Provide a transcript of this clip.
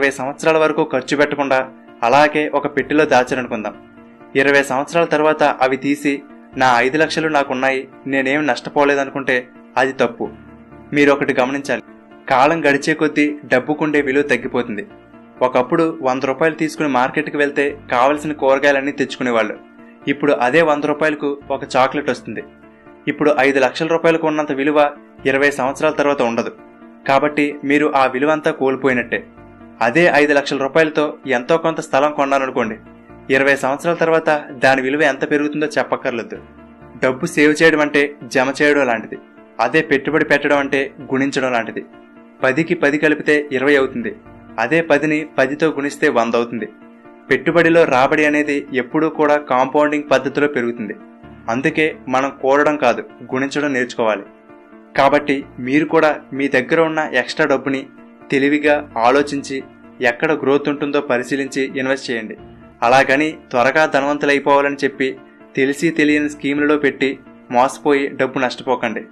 20 సంవత్సరాల వరకు ఖర్చు పెట్టకుండా అలాగే ఒక పెట్టెలో దాచారనుకుందాం. 20 సంవత్సరాల తర్వాత అవి తీసి నా 5 లక్షలు నాకున్నాయి, నేనేం నష్టపోలేదనుకుంటే అది తప్పు. మీరొకటి గమనించాలి, కాలం గడిచే కొద్దీ డబ్బుకుండే విలువ తగ్గిపోతుంది. ఒకప్పుడు 100 రూపాయలు తీసుకుని మార్కెట్కి వెళ్తే కావలసిన కూరగాయలన్నీ తెచ్చుకునేవాళ్ళు. ఇప్పుడు అదే 100 రూపాయలకు ఒక చాక్లెట్ వస్తుంది. ఇప్పుడు 5 లక్షల రూపాయలకు ఉన్నంత విలువ 20 సంవత్సరాల తర్వాత ఉండదు. కాబట్టి మీరు ఆ విలువ అంతా కోల్పోయినట్టే. అదే 5 లక్షల రూపాయలతో ఎంతో కొంత స్థలం కొన్నారనుకోండి, 20 సంవత్సరాల తర్వాత దాని విలువ ఎంత పెరుగుతుందో చెప్పక్కర్లేదు. డబ్బు సేవ్ చేయడం అంటే జమ చేయడం లాంటిది. అదే పెట్టుబడి పెట్టడం అంటే గుణించడం లాంటిది. 10కి 10 కలిపితే 20 అవుతుంది. అదే 10ని 10తో గుణిస్తే 100 అవుతుంది. పెట్టుబడిలో రాబడి అనేది ఎప్పుడూ కూడా కాంపౌండింగ్ పద్ధతిలో పెరుగుతుంది. అందుకే మనం కూడడం కాదు, గుణించడం నేర్చుకోవాలి. కాబట్టి మీరు కూడా మీ దగ్గర ఉన్న ఎక్స్ట్రా డబ్బుని తెలివిగా ఆలోచించి ఎక్కడ గ్రోత్ ఉంటుందో పరిశీలించి ఇన్వెస్ట్ చేయండి. అలాగని త్వరగా ధనవంతులైపోవాలని చెప్పి తెలిసి తెలియని స్కీములలో పెట్టి మోసపోయి డబ్బు నష్టపోకండి.